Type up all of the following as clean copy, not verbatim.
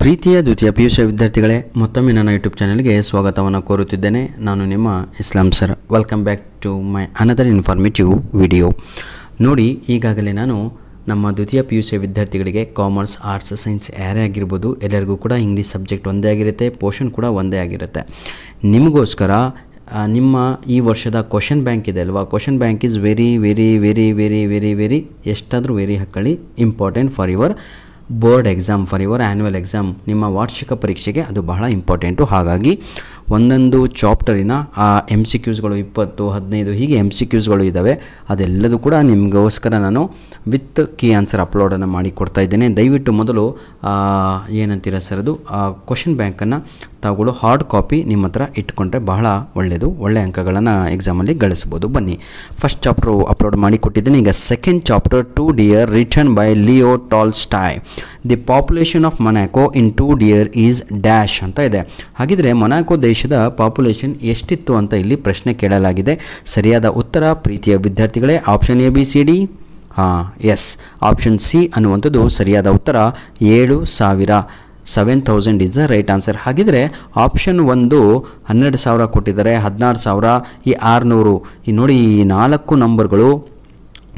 ಪ್ರೀತಿಯ ದ್ವಿತೀಯ PUC ವಿದ್ಯಾರ್ಥಿಗಳೇ, ಮತ್ತೊಮ್ಮೆ ನನ್ನ ಯೂಟ್ಯೂಬ್ ಚಾನಲ್ಗೆ ಸ್ವಾಗತವನ್ನು ಕೋರುತ್ತಿದ್ದೇನೆ. ನಾನು ನಿಮ್ಮ Islam sir. Welcome back to my another informative video. ನೋಡಿ, ಈಗಾಗಲೇ ನಾನು ನಮ್ಮ ದ್ವಿತೀಯ PUC ವಿದ್ಯಾರ್ಥಿಗಳಿಗೆ ಕಾಮರ್ಸ್, ಆರ್ಟ್ಸ್, ಸೈನ್ಸ್ ಯಾರೇ ಆಗಿರ್ಬೋದು, ಎಲ್ಲರಿಗೂ ಕೂಡ ಇಂಗ್ಲೀಷ್ ಸಬ್ಜೆಕ್ಟ್ ಒಂದೇ ಆಗಿರುತ್ತೆ, ಪೋರ್ಷನ್ ಕೂಡ ಒಂದೇ ಆಗಿರುತ್ತೆ. ನಿಮಗೋಸ್ಕರ ನಿಮ್ಮ ಈ ವರ್ಷದ ಕ್ವಶನ್ ಬ್ಯಾಂಕ್ ಇದೆ ಅಲ್ವಾ, question bank is very very very very very very ಎಷ್ಟಾದರೂ ವೆರಿ ಹಾಕೊಳ್ಳಿ important for your board exam, for your annual exam. ನಿಮ್ಮ ವಾರ್ಷಿಕ ಪರೀಕ್ಷೆಗೆ ಅದು ಬಹಳ ಇಂಪಾರ್ಟೆಂಟು. ಹಾಗಾಗಿ ಒಂದೊಂದು ಚಾಪ್ಟರಿನ MCQsಗಳು 20, 15 ಹೀಗೆ MCQsಗಳು ಇದ್ದಾವೆ. ಅದೆಲ್ಲದೂ ಕೂಡ ನಿಮಗೋಸ್ಕರ ನಾನು ವಿತ್ ಕೀ ಆನ್ಸರ್ ಅಪ್ಲೋಡನ್ನು ಮಾಡಿ ಕೊಡ್ತಾ ಇದ್ದೇನೆ. ದಯವಿಟ್ಟು ಮೊದಲು ಏನಂತೀರ ಸರ್, ಅದು ಕ್ವಶನ್ ಬ್ಯಾಂಕನ್ನು ತಾವುಗಳು ಹಾರ್ಡ್ ಕಾಪಿ ನಿಮ್ಮ ಹತ್ರ ಇಟ್ಕೊಂಡ್ರೆ ಬಹಳ ಒಳ್ಳೆಯದು. ಒಳ್ಳೆಯ ಅಂಕಗಳನ್ನು ಎಕ್ಸಾಮಲ್ಲಿ ಗಳಿಸ್ಬೋದು. ಬನ್ನಿ, ಫಸ್ಟ್ ಚಾಪ್ಟರ್ ಅಪ್ಲೋಡ್ ಮಾಡಿ ಕೊಟ್ಟಿದ್ದೇನೆ. ಈಗ second chapter, 2 Deer, written by Leo Tolstoy. The population of Monaco in 2 Deer is dash ಅಂತ ಇದೆ. ಹಾಗಿದ್ರೆ ಮೊನಾಕೋ ದೇಶದ ಪಾಪ್ಯುಲೇಷನ್ ಎಷ್ಟಿತ್ತು ಅಂತ ಇಲ್ಲಿ ಪ್ರಶ್ನೆ ಕೇಳಲಾಗಿದೆ. ಸರಿಯಾದ ಉತ್ತರ ಪ್ರೀತಿಯ ವಿದ್ಯಾರ್ಥಿಗಳೇ option ABCD. Yes, option C ಅನ್ನುವಂಥದ್ದು ಸರಿಯಾದ ಉತ್ತರ. 7,000 ಇಸ್ ದ ರೈಟ್ ಆನ್ಸರ್. ಹಾಗಿದ್ರೆ ಆಪ್ಷನ್ 1 12,000 ಕೊಟ್ಟಿದ್ದಾರೆ, 16,000, ಈ 600. ಈ ನೋಡಿ, ಈ 4 ನಂಬರ್ಗಳು,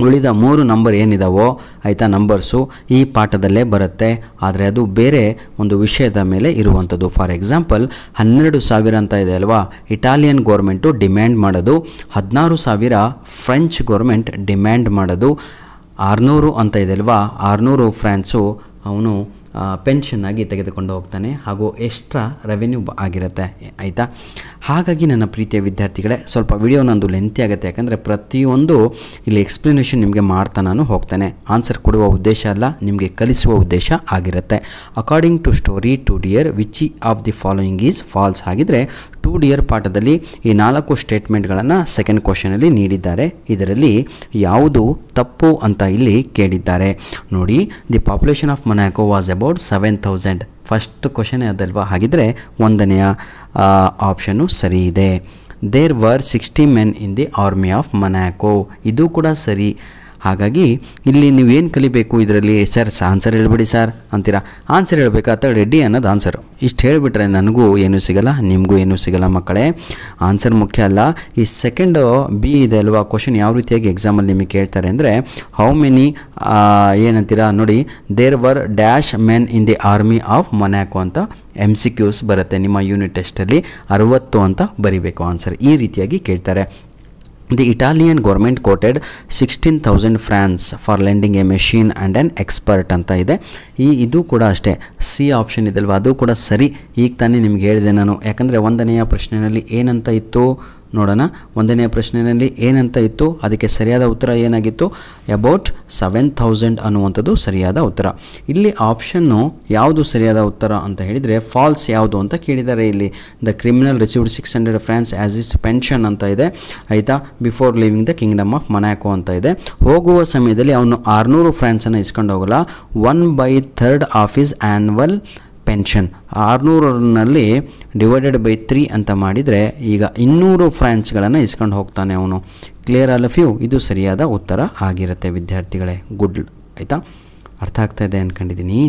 ಉಳಿದ 3 ನಂಬರ್ ಏನಿದಾವೋ ಆಯಿತಾ ನಂಬರ್ಸು ಈ ಪಾಠದಲ್ಲೇ ಬರುತ್ತೆ. ಆದರೆ ಅದು ಬೇರೆ ಒಂದು ವಿಷಯದ ಮೇಲೆ ಇರುವಂಥದ್ದು. ಫಾರ್ ಎಕ್ಸಾಂಪಲ್ 12,000 ಅಂತ ಇದೆ ಅಲ್ವಾ, ಇಟಾಲಿಯನ್ ಗೌರ್ಮೆಂಟು ಡಿಮ್ಯಾಂಡ್ ಮಾಡೋದು. 16,000 ಫ್ರೆಂಚ್ ಗೌರ್ಮೆಂಟ್ ಡಿಮ್ಯಾಂಡ್ ಮಾಡೋದು. 600 ಅಂತ ಇದೆ ಅಲ್ವಾ, 600 ಫ್ರಾನ್ಸು ಅವನು ಪೆನ್ಷನ್ ಆಗಿ ತೆಗೆದುಕೊಂಡು ಹೋಗ್ತಾನೆ, ಹಾಗೂ ಎಕ್ಸ್ಟ್ರಾ ರೆವೆನ್ಯೂ ಆಗಿರುತ್ತೆ ಆಯಿತಾ. ಹಾಗಾಗಿ ನನ್ನ ಪ್ರೀತಿಯ ವಿದ್ಯಾರ್ಥಿಗಳೇ, ಸ್ವಲ್ಪ ವಿಡಿಯೋ ನಂದು ಲೆಂತಿ ಆಗುತ್ತೆ, ಯಾಕಂದರೆ ಪ್ರತಿಯೊಂದು ಇಲ್ಲಿ ಎಕ್ಸ್ಪ್ಲನೇಷನ್ ನಿಮಗೆ ಮಾಡ್ತಾ ನಾನು ಹೋಗ್ತಾನೆ. ಆನ್ಸರ್ ಕೊಡುವ ಉದ್ದೇಶ ಅಲ್ಲ, ನಿಮಗೆ ಕಲಿಸುವ ಉದ್ದೇಶ ಆಗಿರುತ್ತೆ. According to story 2 Deer which of the following is false. ಹಾಗಿದ್ರೆ 2 Deer ಪಾಠದಲ್ಲಿ ಈ 4 ಸ್ಟೇಟ್ಮೆಂಟ್ಗಳನ್ನು ಸೆಕೆಂಡ್ ಕ್ವಶನಲ್ಲಿ ನೀಡಿದ್ದಾರೆ. ಇದರಲ್ಲಿ ಯಾವುದು ತಪ್ಪು ಅಂತ ಇಲ್ಲಿ ಕೇಳಿದ್ದಾರೆ. ನೋಡಿ, the population of Monaco was about 7,000. First question ಅದಲ್ವಾ. ಹಾಗಿದ್ರೆ 1ನೇ ಆಪ್ಷನ್ನು ಸರಿ ಇದೆ. There were 60 men in the army of Monaco, ಇದು ಕೂಡ ಸರಿ. ಹಾಗಾಗಿ ಇಲ್ಲಿ ನೀವೇನು ಕಲಿಬೇಕು ಇದರಲ್ಲಿ, ಸರ್ ಆನ್ಸರ್ ಹೇಳ್ಬಿಡಿ ಸರ್ ಅಂತೀರಾ. ಆನ್ಸರ್ ಹೇಳಬೇಕಾತ ರೆಡಿ ಅನ್ನೋದು ಆನ್ಸರ್. ಇಷ್ಟು ಹೇಳಿಬಿಟ್ರೆ ನನಗೂ ಏನೂ ಸಿಗಲ್ಲ, ನಿಮಗೂ ಏನೂ ಸಿಗಲ್ಲ ಮಕ್ಕಳೇ. ಆನ್ಸರ್ ಮುಖ್ಯ ಅಲ್ಲ. ಈ ಸೆಕೆಂಡ್ B ಇದೆ ಅಲ್ವಾ, ಕ್ವಶನ್ ಯಾವ ರೀತಿಯಾಗಿ ಎಕ್ಸಾಮಲ್ಲಿ ನಿಮಗೆ ಕೇಳ್ತಾರೆ ಅಂದರೆ, ಹೌ ಮೆನಿ ಏನಂತೀರಾ ನೋಡಿ, there were dash men in the army of Monaco ಅಂತ MCQs ಬರುತ್ತೆ ನಿಮ್ಮ ಯೂನಿಟ್ ಟೆಸ್ಟಲ್ಲಿ. 60 ಅಂತ ಬರಿಬೇಕು ಆನ್ಸರ್. ಈ ರೀತಿಯಾಗಿ ಕೇಳ್ತಾರೆ. The Italian government quoted 16,000 francs for lending a machine and an expert ಅಂತ ಇದೆ. ಇದು ಕೂಡ ಅಷ್ಟೇ, ಸಿ ಆಪ್ಷನ್ ಇದಲ್ವ, ಅದು ಕೂಡ ಸರಿ. ಈಗ ತಾನೇ ನಿಮ್ಗೆ ಹೇಳಿದೆ ನಾನು, ಯಾಕಂದರೆ 1ನೇ ಪ್ರಶ್ನೆಯಲ್ಲಿ ಏನಂತ ಇತ್ತು ನೋಡೋಣ. 1ನೇ ಪ್ರಶ್ನೆಯಲ್ಲಿ ಏನಂತ ಇತ್ತು, ಅದಕ್ಕೆ ಸರಿಯಾದ ಉತ್ತರ ಏನಾಗಿತ್ತು, ಅಬೌಟ್ 7,000 ಅನ್ನುವಂಥದ್ದು ಸರಿಯಾದ ಉತ್ತರ. ಇಲ್ಲಿ ಆಪ್ಷನ್ನು ಯಾವುದು ಸರಿಯಾದ ಉತ್ತರ ಅಂತ ಹೇಳಿದರೆ ಫಾಲ್ಸ್ ಯಾವುದು ಅಂತ ಕೇಳಿದ್ದಾರೆ. ಇಲ್ಲಿ the criminal received 600 francs as it's pension ಅಂತ ಇದೆ ಆಯಿತಾ, before leaving the kingdom of Monaco ಅಂತ ಇದೆ. ಹೋಗುವ ಸಮಯದಲ್ಲಿ ಅವನು 600 ಫ್ರಾನ್ಸನ್ನು ಇಸ್ಕೊಂಡು ಹೋಗಲ್ಲ. 1/3 ಆಫ್ ಹಿಸ್ ಆ್ಯನ್ಯುವಲ್ ಪೆನ್ಷನ್, 600ರಲ್ಲಿ ಡಿವೈಡೆಡ್ ಬೈ 3 ಅಂತ ಮಾಡಿದರೆ ಈಗ 200 ಫ್ರಾನ್ಸ್ಗಳನ್ನು ಇಸ್ಕೊಂಡು ಹೋಗ್ತಾನೆ ಅವನು. Clear all of you? ಇದು ಸರಿಯಾದ ಉತ್ತರ ಆಗಿರುತ್ತೆ ವಿದ್ಯಾರ್ಥಿಗಳೇ. ಗುಡ್ ಆಯಿತಾ, ಅರ್ಥ ಆಗ್ತಾ ಇದೆ ಅಂದ್ಕೊಂಡಿದ್ದೀನಿ.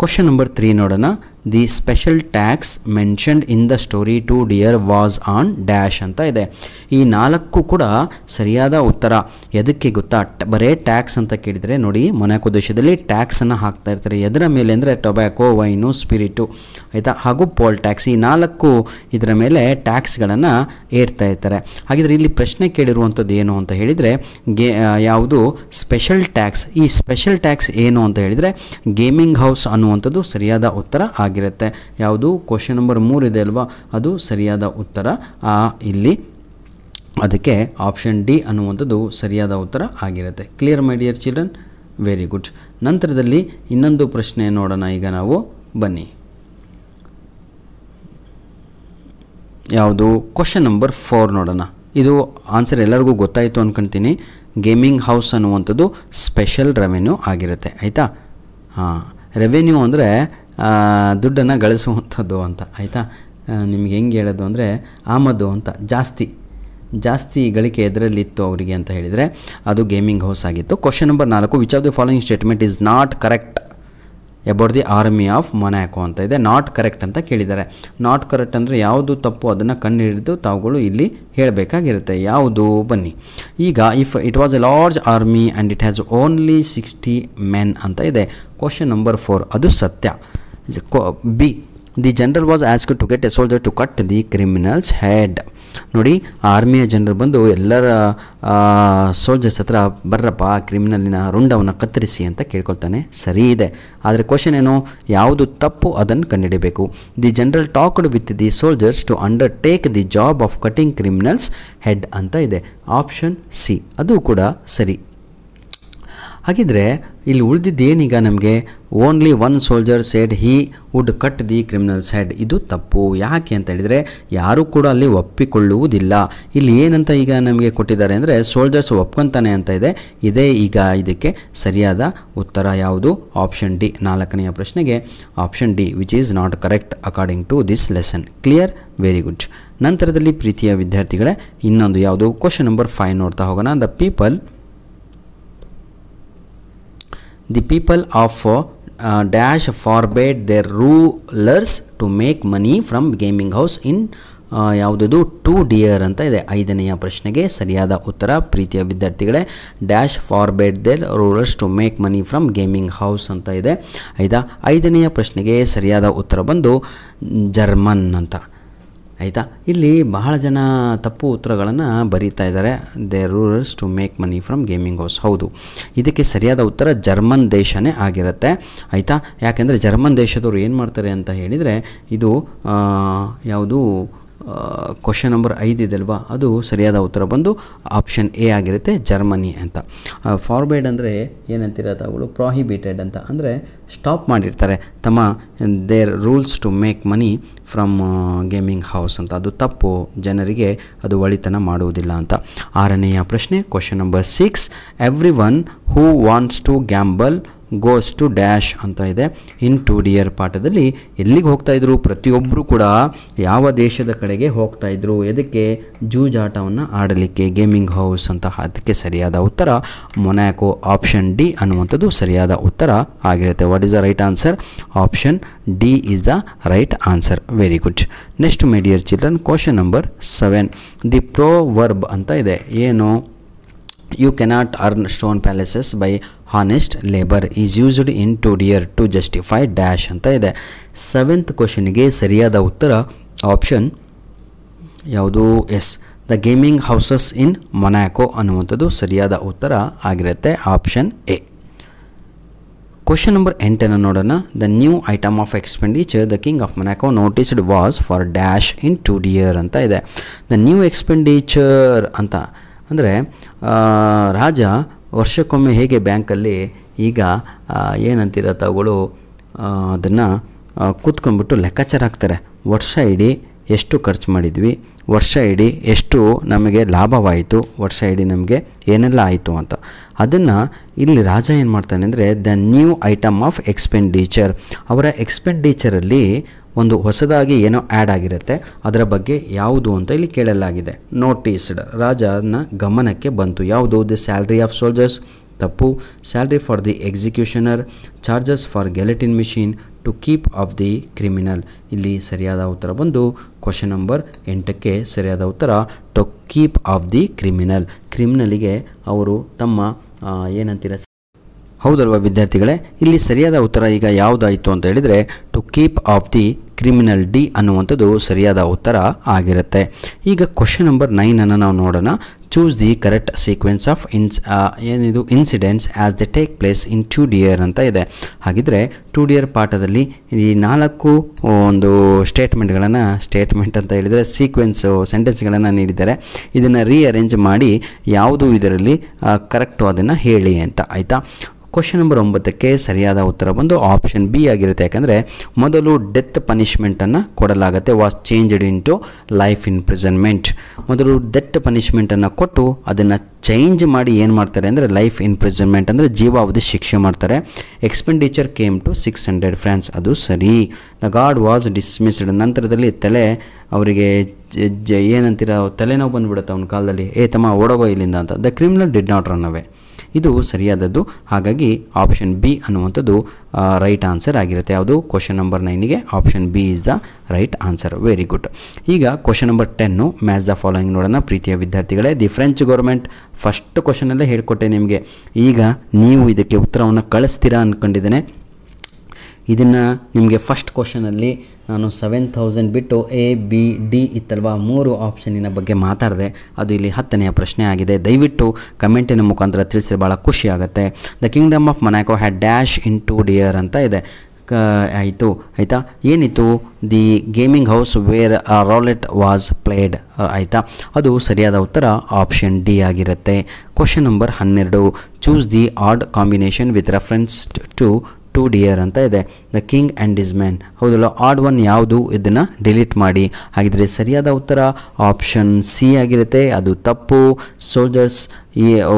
ಕ್ವಶನ್ ನಂಬರ್ 3 ನೋಡೋಣ. The special tax mentioned in the story 2 Deer was on dash ಅಂತ ಇದೆ. ಈ 4 ಕೂಡ ಸರಿಯಾದ ಉತ್ತರ. ಎದಕ್ಕೆ ಗೊತ್ತಾ, ಬರೇ ಟ್ಯಾಕ್ಸ್ ಅಂತ ಕೇಳಿದರೆ ನೋಡಿ, ಮೊನಾಕೋ ದೇಶದಲ್ಲಿ ಟ್ಯಾಕ್ಸನ್ನು ಹಾಕ್ತಾ ಇರ್ತಾರೆ. ಎದರ ಮೇಲೆ ಅಂದರೆ ಟೊಬ್ಯಾಕೋ, ವೈನು, ಸ್ಪಿರಿಟು ಆಯಿತಾ, ಹಾಗೂ ಪೋಲ್ ಟ್ಯಾಕ್ಸ್. ಈ 4 ಇದರ ಮೇಲೆ ಟ್ಯಾಕ್ಸ್ಗಳನ್ನು ಏರ್ತಾ ಇರ್ತಾರೆ. ಹಾಗಿದ್ರೆ ಇಲ್ಲಿ ಪ್ರಶ್ನೆ ಕೇಳಿರುವಂಥದ್ದು ಏನು ಅಂತ ಹೇಳಿದರೆ, ಯಾವುದು ಸ್ಪೆಷಲ್ ಟ್ಯಾಕ್ಸ್. ಈ ಸ್ಪೆಷಲ್ ಟ್ಯಾಕ್ಸ್ ಏನು ಅಂತ ಹೇಳಿದರೆ ಗೇಮಿಂಗ್ ಹೌಸ್ ಅನ್ನುವಂಥದ್ದು ಸರಿಯಾದ ಉತ್ತರ ಆಗಿರುತ್ತೆ. ಯಾವುದು ಕ್ವಶನ್ ನಂಬರ್ 3 ಇದೆ ಅಲ್ವಾ, ಅದು ಸರಿಯಾದ ಉತ್ತರ. ಇಲ್ಲಿ ಅದಕ್ಕೆ ಆಪ್ಷನ್ D ಅನ್ನುವಂಥದ್ದು ಸರಿಯಾದ ಉತ್ತರ ಆಗಿರುತ್ತೆ. ಕ್ಲಿಯರ್ ಮೈ ಡಿಯರ್ ಚಿಲ್ಡ್ರನ್? Very good. ನಂತರದಲ್ಲಿ ಇನ್ನೊಂದು ಪ್ರಶ್ನೆ ನೋಡೋಣ ಈಗ ನಾವು. ಬನ್ನಿ, ಯಾವುದು ಕ್ವಶನ್ ನಂಬರ್ 4 ನೋಡೋಣ. ಇದು ಆನ್ಸರ್ ಎಲ್ಲರಿಗೂ ಗೊತ್ತಾಯಿತು ಅಂದ್ಕೊಳ್ತೀನಿ. ಗೇಮಿಂಗ್ ಹೌಸ್ ಅನ್ನುವಂಥದ್ದು ಸ್ಪೆಷಲ್ ರೆವೆನ್ಯೂ ಆಗಿರುತ್ತೆ ಆಯಿತಾ. ರೆವೆನ್ಯೂ ಅಂದರೆ ದುಡ್ಡನ್ನು ಗಳಿಸುವಂಥದ್ದು ಅಂತ ಆಯಿತಾ. ನಿಮ್ಗೆ ಹೆಂಗೆ ಹೇಳೋದು ಅಂದರೆ ಆಮದು ಅಂತ, ಜಾಸ್ತಿ ಜಾಸ್ತಿ ಗಳಿಕೆ ಎದರಲ್ಲಿತ್ತು ಅವರಿಗೆ ಅಂತ ಹೇಳಿದರೆ ಅದು ಗೇಮಿಂಗ್ ಹೌಸ್ ಆಗಿತ್ತು. Question number 4, which of the following statement is not correct about the army of Monaco ಅಂತ ಇದೆ. ನಾಟ್ ಕರೆಕ್ಟ್ ಅಂತ ಕೇಳಿದ್ದಾರೆ. ನಾಟ್ ಕರೆಕ್ಟ್ ಅಂದರೆ ಯಾವುದು ತಪ್ಪು ಅದನ್ನು ಕಂಡುಹಿಡಿದು ತಾವುಗಳು ಇಲ್ಲಿ ಹೇಳಬೇಕಾಗಿರುತ್ತೆ. ಯಾವುದು ಬನ್ನಿ. ಈಗ if it was a large army and it has only 60 men ಅಂತ ಇದೆ. ಕ್ವಶನ್ ನಂಬರ್ 4 ಅದು ಸತ್ಯ. B, the general was asked to get a soldier to cut the criminals head. ನೋಡಿ, ಆರ್ಮಿಯ ಜನರು ಬಂದು ಎಲ್ಲರ ಸೋಲ್ಜರ್ಸ್ ಹತ್ರ ಬರ್ರಪ್ಪ ಕ್ರಿಮಿನಲಿನ ರುಂಡವನ್ನು ಕತ್ತರಿಸಿ ಅಂತ ಕೇಳ್ಕೊಳ್ತಾನೆ. ಸರಿ ಇದೆ. ಆದರೆ ಕ್ವಶನ್ ಏನು, ಯಾವುದು ತಪ್ಪು ಅದನ್ನು ಕಂಡುಹಿಡಬೇಕು. The general talked with the soldiers to undertake the job of cutting criminals head ಅಂತ ಇದೆ. ಆಪ್ಷನ್ ಸಿ ಅದು ಕೂಡ ಸರಿ. ಹಾಗಿದ್ರೆ ಇಲ್ಲಿ ಉಳಿದಿದ್ದೇನೀಗ ನಮಗೆ, only one soldier said he would cut the criminals head. ಇದು ತಪ್ಪು. ಯಾಕೆ ಅಂತ ಹೇಳಿದರೆ ಯಾರೂ ಕೂಡ ಅಲ್ಲಿ ಒಪ್ಪಿಕೊಳ್ಳುವುದಿಲ್ಲ. ಇಲ್ಲಿ ಏನಂತ ಈಗ ನಮಗೆ ಕೊಟ್ಟಿದ್ದಾರೆ ಅಂದರೆ ಸೋಲ್ಜರ್ಸ್ ಒಪ್ಕೊತಾನೆ ಅಂತ ಇದೆ. ಇದೇ ಈಗ ಇದಕ್ಕೆ ಸರಿಯಾದ ಉತ್ತರ ಯಾವುದು? Option D. 4ನೇ ಪ್ರಶ್ನೆಗೆ option D which is not correct according to this lesson. Clear? Very good. ನಂತರದಲ್ಲಿ ಪ್ರೀತಿಯ ವಿದ್ಯಾರ್ಥಿಗಳೇ ಇನ್ನೊಂದು ಯಾವುದು, ಕ್ವಶನ್ ನಂಬರ್ 5 ನೋಡ್ತಾ ಹೋಗೋಣ. The people of dash forbade their rulers to make money from gaming house in ಯಾವುದದು 2 deer ಅಂತ ಇದೆ. 5ನೇ ಪ್ರಶ್ನೆಗೆ ಸರಿಯಾದ ಉತ್ತರ ಪ್ರೀತಿಯ ವಿದ್ಯಾರ್ಥಿಗಳೇ dash forbade their rulers to make money from gaming house ಅಂತ ಇದೆ. 5ನೇ ಪ್ರಶ್ನೆಗೆ ಸರಿಯಾದ ಉತ್ತರ ಬಂದು ಜರ್ಮನ್ ಅಂತ. ಆಯಿತಾ? ಇಲ್ಲಿ ಬಹಳ ಜನ ತಪ್ಪು ಉತ್ತರಗಳನ್ನು ಬರೀತಾ ಇದ್ದಾರೆ. They rulers to make money from gaming house. ಹೌದು, ಇದಕ್ಕೆ ಸರಿಯಾದ ಉತ್ತರ ಜರ್ಮನ್ ದೇಶನೇ ಆಗಿರುತ್ತೆ. ಆಯಿತಾ? ಯಾಕೆಂದರೆ ಜರ್ಮನ್ ದೇಶದವರು ಏನು ಮಾಡ್ತಾರೆ ಅಂತ ಹೇಳಿದರೆ ಇದು ಯಾವುದು ಕ್ವಶನ್ ನಂಬರ್ 5 ಇದೆಲ್ವಾ, ಅದು ಸರಿಯಾದ ಉತ್ತರ ಬಂದು ಆಪ್ಷನ್ ಎ ಆಗಿರುತ್ತೆ, ಜರ್ಮನಿ ಅಂತ. ಫಾರ್ಬೇಡ್ ಅಂದರೆ ಏನಂತೀರ ತಾವುಗಳು, ಪ್ರಾಹಿಬಿಟೆಡ್ ಅಂತ, ಅಂದರೆ ಸ್ಟಾಪ್ ಮಾಡಿರ್ತಾರೆ ತಮ್ಮ their rules to make money from gaming house ಅಂತ. ಅದು ತಪ್ಪು, ಜನರಿಗೆ ಅದು ಒಳಿತನ ಮಾಡುವುದಿಲ್ಲ ಅಂತ. 6ನೇ ಪ್ರಶ್ನೆ question number 6, every one who wants to gamble goes to dash ಅಂತ ಇದೆ. ಇನ್ 2 deer ಪಾಠದಲ್ಲಿ ಎಲ್ಲಿಗೆ ಹೋಗ್ತಾಯಿದ್ರು? ಪ್ರತಿಯೊಬ್ಬರು ಕೂಡ ಯಾವ ದೇಶದ ಕಡೆಗೆ ಹೋಗ್ತಾಯಿದ್ರು? ಎದಕ್ಕೆ? ಜೂಜಾಟವನ್ನು ಆಡಲಿಕ್ಕೆ, ಗೇಮಿಂಗ್ ಹೌಸ್ ಅಂತ. ಅದಕ್ಕೆ ಸರಿಯಾದ ಉತ್ತರ ಮೊನಾಕೋ. ಆಪ್ಷನ್ ಡಿ ಅನ್ನುವಂಥದ್ದು ಸರಿಯಾದ ಉತ್ತರ ಆಗಿರುತ್ತೆ. What is the right answer? Option D is the right answer. Very good. Next my dear children, question number 7, the proverb ಅಂತ ಇದೆ. ಏನು? You cannot earn stone palaces by honest labor is used in 2 deer to justify dash ಅಂತ ಇದೆ. 7th ಕ್ವಶನ್ಗೆ ಸರಿಯಾದ ಉತ್ತರ option ಯಾವುದು? Yes, the gaming houses in Monaco ಅನ್ನುವಂಥದ್ದು ಸರಿಯಾದ ಉತ್ತರ ಆಗಿರುತ್ತೆ. Option A. ಕ್ವಶನ್ ನಂಬರ್ 8 ನೋಡೋಣ. The new item of expenditure the king of Monaco noticed was for dash in 2 deer ಅಂತ ಇದೆ. ದ ನ್ಯೂ ಎಕ್ಸ್ಪೆಂಡಿಚರ್ ಅಂತ ಅಂದರೆ ರಾಜ ವರ್ಷಕ್ಕೊಮ್ಮೆ ಹೇಗೆ ಬ್ಯಾಂಕಲ್ಲಿ ಈಗ ಏನಂತೀರ ತಾವುಗಳು ಅದನ್ನು ಕೂತ್ಕೊಂಡ್ಬಿಟ್ಟು ಲೆಕ್ಕಾಚಾರ ಹಾಕ್ತಾರೆ. ವರ್ಷ ಇಡೀ ಎಷ್ಟು ಖರ್ಚು ಮಾಡಿದ್ವಿ, ವರ್ಷ ಇಡೀ ಎಷ್ಟು ನಮಗೆ ಲಾಭವಾಯಿತು, ವರ್ಷ ಇಡೀ ನಮಗೆ ಏನೆಲ್ಲ ಆಯಿತು ಅಂತ. ಅದನ್ನು ಇಲ್ಲಿ ರಾಜ ಏನು ಮಾಡ್ತಾನೆ ಅಂದರೆ the new item of expenditure, ಅವರ ಎಕ್ಸ್ಪೆಂಡಿಚರಲ್ಲಿ ಒಂದು ಹೊಸದಾಗಿ ಏನೋ ಆ್ಯಡ್ ಆಗಿರುತ್ತೆ, ಅದರ ಬಗ್ಗೆ ಯಾವುದು ಅಂತ ಇಲ್ಲಿ ಕೇಳಲಾಗಿದೆ. ನೋಟಿಸ್ಡ್, ರಾಜನ ಗಮನಕ್ಕೆ ಬಂತು. ಯಾವುದು? ದಿ ಸ್ಯಾಲ್ರಿ ಆಫ್ ಸೋಲ್ಜರ್ಸ್, ತಪ್ಪು. Salary for the executioner, charges for guillotine machine, to keep off the criminal. ಇಲ್ಲಿ ಸರಿಯಾದ ಉತ್ತರ ಬಂದು ಕ್ವಶನ್ ನಂಬರ್ 8ಕ್ಕೆ ಸರಿಯಾದ ಉತ್ತರ to keep off the criminal. ಕ್ರಿಮಿನಲಿಗೆ ಅವರು ತಮ್ಮ ಏನಂತೀರ, ಹೌದಲ್ವ ವಿದ್ಯಾರ್ಥಿಗಳೇ? ಇಲ್ಲಿ ಸರಿಯಾದ ಉತ್ತರ ಈಗ ಯಾವುದಾಯಿತು ಅಂತ ಹೇಳಿದರೆ to keep off the criminal. D ಅನ್ನುವಂಥದ್ದು ಸರಿಯಾದ ಉತ್ತರ ಆಗಿರುತ್ತೆ. ಈಗ ಕ್ವಶನ್ ನಂಬರ್ 9 ನಾವು ನೋಡೋಣ. Choose the correct sequence of ಏನಿದು incidents as they take place in 2 deer ಅಂತ ಇದೆ. ಹಾಗಿದ್ರೆ 2 deer ಪಾಠದಲ್ಲಿ ಈ 4 ಒಂದು ಸ್ಟೇಟ್ಮೆಂಟ್ ಅಂತ ಹೇಳಿದರೆ ಸೆಂಟೆನ್ಸ್ಗಳನ್ನು ನೀಡಿದ್ದಾರೆ. ಇದನ್ನು ರೀಅರೇಂಜ್ ಮಾಡಿ ಯಾವುದು ಇದರಲ್ಲಿ ಕರೆಕ್ಟು ಅದನ್ನು ಹೇಳಿ ಅಂತ. ಆಯಿತಾ? ಕ್ವಶನ್ ನಂಬರ್ 9ಕ್ಕೆ ಸರಿಯಾದ ಉತ್ತರ ಬಂದು ಆಪ್ಷನ್ ಬಿ ಆಗಿರುತ್ತೆ. ಯಾಕಂದರೆ ಮೊದಲು ಡೆತ್ ಪನಿಷ್ಮೆಂಟನ್ನು ಕೊಡಲಾಗುತ್ತೆ, was changed into life imprisonment. ಮೊದಲು ಡೆತ್ ಪನಿಷ್ಮೆಂಟನ್ನು ಕೊಟ್ಟು ಅದನ್ನು ಚೇಂಜ್ ಮಾಡಿ ಏನು ಮಾಡ್ತಾರೆ ಅಂದರೆ ಲೈಫ್ ಇಂಪ್ರಿಸನ್ಮೆಂಟ್ ಅಂದರೆ ಜೀವಾವಧಿ ಶಿಕ್ಷೆ ಮಾಡ್ತಾರೆ. ಎಕ್ಸ್ಪೆಂಡಿಚರ್ ಕೇಮ್ ಟು 600 ಫ್ರಾನ್ಸ್, ಅದು ಸರಿ. ದ ಗಾಡ್ ವಾಸ್ ಡಿಸ್ಮಿಸ್ಡ್, ನಂತರದಲ್ಲಿ ತಲೆ ಅವರಿಗೆ ಏನಂತೀರ ತಲೆನೋವು ಬಂದುಬಿಡುತ್ತೆ ಅವನ ಕಾಲದಲ್ಲಿ, ತಮ್ಮ ಓಡೋಗೋ ಇಲ್ಲಿಂದ ಅಂತ. The criminal did not run away, ಇದು ಸರಿಯಾದದ್ದು. ಹಾಗಾಗಿ ಆಪ್ಷನ್ ಬಿ ಅನ್ನುವಂಥದ್ದು ರೈಟ್ ಆನ್ಸರ್ ಆಗಿರುತ್ತೆ. ಯಾವುದು ಕ್ವಶನ್ ನಂಬರ್ 9ಗೆ option B is the right answer. Very good. ಈಗ question number 10 match the following ನೋಡೋಣ. ಪ್ರೀತಿಯ ವಿದ್ಯಾರ್ಥಿಗಳೇ, ದಿ ಫ್ರೆಂಚ್ ಗೌರ್ಮೆಂಟ್ ಫಸ್ಟ್ ಕ್ವಶನಲ್ಲೇ ಹೇಳ್ಕೊಟ್ಟೆ ನಿಮಗೆ. ಈಗ ನೀವು ಇದಕ್ಕೆ ಉತ್ತರವನ್ನು ಕಳಿಸ್ತೀರಾ ಅಂದ್ಕೊಂಡಿದ್ದೇನೆ. ಇದನ್ನು ನಿಮಗೆ ಫಸ್ಟ್ ಕ್ವಶನಲ್ಲಿ ನಾನು 7000 ಬಿಟ್ಟು ಎ ಬಿ ಡಿ ಇತ್ತಲ್ವ 3 ಆಪ್ಷನಿನ ಬಗ್ಗೆ ಮಾತಾಡಿದೆ. ಅದು ಇಲ್ಲಿ 10ನೆಯ ಪ್ರಶ್ನೆ ಆಗಿದೆ. ದಯವಿಟ್ಟು ಕಮೆಂಟಿನ ಮುಖಾಂತರ ತಿಳಿಸಿದ್ರೆ ಭಾಳ ಖುಷಿ ಆಗುತ್ತೆ. The kingdom of Monaco had dash in to dear ಅಂತ ಇದೆ. ಆಯಿತಾ, ಏನಿತ್ತು? The gaming house where roulette was played. ಆಯಿತಾ, ಅದು ಸರಿಯಾದ ಉತ್ತರ ಆಪ್ಷನ್ ಡಿ ಆಗಿರುತ್ತೆ. Question number 12, choose the odd combination with reference to 2 dear ಅಂತ ಇದೆ. The king and his man, ಹೌದಲ್ಲ, ಆಡ್ ಒನ್ ಯಾವುದು? ಇದನ್ನು ಡಿಲೀಟ್ ಮಾಡಿ. ಹಾಗಿದ್ರೆ ಸರಿಯಾದ ಉತ್ತರ ಆಪ್ಷನ್ ಸಿ ಆಗಿರುತ್ತೆ. ಅದು ತಪ್ಪು. Soldiers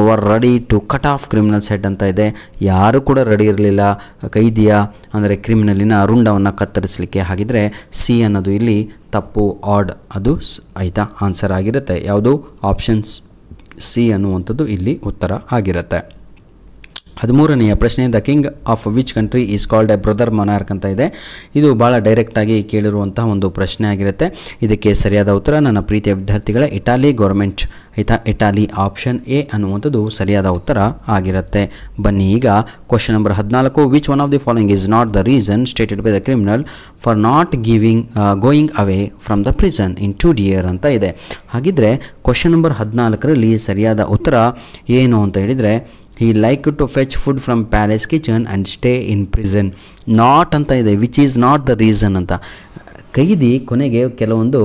were ready to cut off criminals head ಅಂತ ಇದೆ. ಯಾರು ಕೂಡ ರೆಡಿ ಇರಲಿಲ್ಲ ಕೈದಿಯ ಅಂದರೆ ಕ್ರಿಮಿನಲಿನ ರುಂಡವನ್ನು ಕತ್ತರಿಸಲಿಕ್ಕೆ. ಹಾಗಿದ್ರೆ ಸಿ ಅನ್ನೋದು ಇಲ್ಲಿ ತಪ್ಪು, ಆಡ್ ಅದು ಆಯಿತಾ ಆನ್ಸರ್ ಆಗಿರುತ್ತೆ. ಯಾವುದು? ಆಪ್ಷನ್ಸ್ ಸಿ ಅನ್ನುವಂಥದ್ದು ಇಲ್ಲಿ ಉತ್ತರ ಆಗಿರುತ್ತೆ. 13ನೆಯ ಪ್ರಶ್ನೆ, the king of which country is called A brother monarch ಅಂತ ಇದೆ. ಇದು ಭಾಳ ಡೈರೆಕ್ಟಾಗಿ ಕೇಳಿರುವಂತಹ ಒಂದು ಪ್ರಶ್ನೆ ಆಗಿರುತ್ತೆ. ಇದಕ್ಕೆ ಸರಿಯಾದ ಉತ್ತರ ನನ್ನ ಪ್ರೀತಿಯ ವಿದ್ಯಾರ್ಥಿಗಳೇ ಇಟಾಲಿ ಗೌರ್ಮೆಂಟ್. ಆಯಿತಾ, ಇಟಾಲಿ ಆಪ್ಷನ್ ಎ ಅನ್ನುವಂಥದ್ದು ಸರಿಯಾದ ಉತ್ತರ ಆಗಿರುತ್ತೆ. ಬನ್ನಿ ಈಗ question number 14, which one of the following is not the reason stated by the criminal for not going away from the prison in 2 dear ಅಂತ ಇದೆ. ಹಾಗಿದ್ರೆ ಕ್ವಶನ್ ನಂಬರ್ 14ರಲ್ಲಿ ಸರಿಯಾದ ಉತ್ತರ ಏನು ಅಂತ ಹೇಳಿದರೆ, he liked to fetch food from palace kitchen and stay in prison. not ಅಂತ ಇದೆ, which is not the reason ಅಂತ. ಕೈದಿ ಕೊನೆಗೆ ಕೆಲವೊಂದು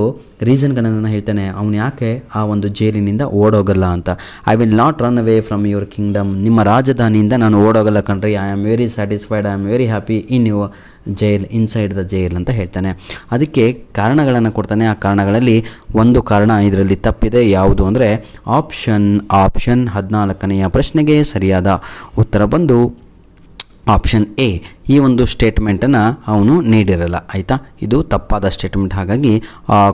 ರೀಸನ್ಗಳನ್ನು ಹೇಳ್ತಾನೆ, ಅವನು ಯಾಕೆ ಆ ಒಂದು ಜೈಲಿನಿಂದ ಓಡೋಗಲ್ಲ ಅಂತ. I will not run away from your Kingdom, ನಿಮ್ಮ ರಾಜಧಾನಿಯಿಂದ ನಾನು ಓಡೋಗಲ್ಲ ಕಣ್ರಿ. I am very satisfied, I am very happy in your jail, inside the jail ಅಂತ ಹೇಳ್ತಾನೆ. ಅದಕ್ಕೆ ಕಾರಣಗಳನ್ನು ಕೊಡ್ತಾನೆ. ಆ ಕಾರಣಗಳಲ್ಲಿ ಒಂದು ಕಾರಣ ಇದರಲ್ಲಿ ತಪ್ಪಿದೆ. ಯಾವುದು ಅಂದರೆ ಆಪ್ಷನ್ 14ನೆಯ ಪ್ರಶ್ನೆಗೆ ಸರಿಯಾದ ಉತ್ತರ ಬಂದು ಆಪ್ಷನ್ ಎ. ಈ ಒಂದು ಸ್ಟೇಟ್ಮೆಂಟನ್ನು ಅವನು ನೀಡಿರಲ್ಲ. ಆಯಿತಾ, ಇದು ತಪ್ಪಾದ ಸ್ಟೇಟ್ಮೆಂಟ್. ಹಾಗಾಗಿ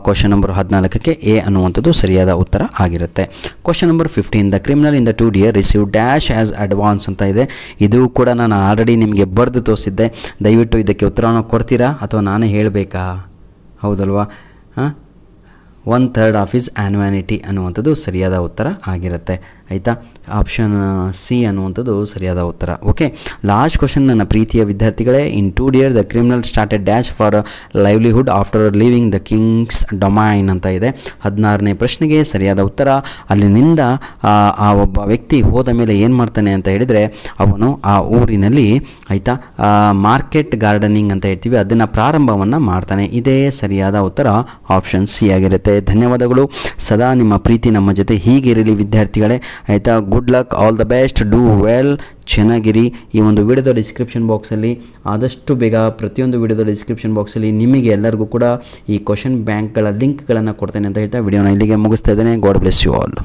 ಕ್ವಶನ್ ನಂಬರ್ 14ಕ್ಕೆ ಎ ಅನ್ನುವಂಥದ್ದು ಸರಿಯಾದ ಉತ್ತರ ಆಗಿರುತ್ತೆ. Question number 15, the criminal in the 2 dear receive dash as advance ಅಂತ ಇದೆ. ಇದು ಕೂಡ ನಾನು ಆಲ್ರೆಡಿ ನಿಮಗೆ ಬರೆದು ತೋರಿಸಿದ್ದೆ. ದಯವಿಟ್ಟು ಇದಕ್ಕೆ ಉತ್ತರವನ್ನು ಕೊಡ್ತೀರಾ ಅಥವಾ ನಾನೇ ಹೇಳಬೇಕಾ? ಹೌದಲ್ವಾ? 1/3 ಆಫ್ ಇಸ್ ಆ್ಯನ್ಯುಯಾನಿಟಿ ಅನ್ನುವಂಥದ್ದು ಸರಿಯಾದ ಉತ್ತರ ಆಗಿರುತ್ತೆ. ಆಯಿತಾ, ಆಪ್ಷನ್ ಸಿ ಅನ್ನುವಂಥದ್ದು ಸರಿಯಾದ ಉತ್ತರ. ಓಕೆ, ಲಾಸ್ಟ್ ಕ್ವಶನ್ ನನ್ನ ಪ್ರೀತಿಯ ವಿದ್ಯಾರ್ಥಿಗಳೇ. ಇನ್ 2 ಡಿಯರ್ the criminal started dash for livelihood after leaving the kings domain ಅಂತ ಇದೆ. 16ನೇ ಪ್ರಶ್ನೆಗೆ ಸರಿಯಾದ ಉತ್ತರ, ಅಲ್ಲಿನಿಂದ ಆ ಒಬ್ಬ ವ್ಯಕ್ತಿ ಹೋದ ಮೇಲೆ ಏನು ಮಾಡ್ತಾನೆ ಅಂತ ಹೇಳಿದರೆ, ಅವನು ಆ ಊರಿನಲ್ಲಿ ಆಯಿತಾ ಮಾರ್ಕೆಟ್ ಗಾರ್ಡನಿಂಗ್ ಅಂತ ಹೇಳ್ತೀವಿ, ಅದನ್ನು ಪ್ರಾರಂಭವನ್ನು ಮಾಡ್ತಾನೆ. ಇದೇ ಸರಿಯಾದ ಉತ್ತರ ಆಪ್ಷನ್ ಸಿ ಆಗಿರುತ್ತೆ. ಧನ್ಯವಾದಗಳು. ಸದಾ ನಿಮ್ಮ ಪ್ರೀತಿ ನಮ್ಮ ಜೊತೆ ಹೀಗಿರಲಿ ವಿದ್ಯಾರ್ಥಿಗಳೇ. ಆಯಿತಾ, good luck, all the best, do well, ಚೆನ್ನಾಗಿರಿ. ಈ ಒಂದು ವಿಡಿಯೋದ ಡಿಸ್ಕ್ರಿಪ್ಷನ್ ಬಾಕ್ಸಲ್ಲಿ ಆದಷ್ಟು ಬೇಗ ಪ್ರತಿಯೊಂದು ವಿಡಿಯೋದ ಡಿಸ್ಕ್ರಿಪ್ಷನ್ ಬಾಕ್ಸಲ್ಲಿ ನಿಮಗೆ ಎಲ್ಲರಿಗೂ ಕೂಡ ಈ ಕ್ವಶನ್ ಬ್ಯಾಂಕ್ಗಳ ಲಿಂಕ್ಗಳನ್ನು ಕೊಡ್ತೇನೆ ಅಂತ ಹೇಳ್ತಾ ವಿಡಿಯೋನ ಇಲ್ಲಿಗೆ ಮುಗಿಸ್ತಾ ಇದ್ದೇನೆ. God bless you all.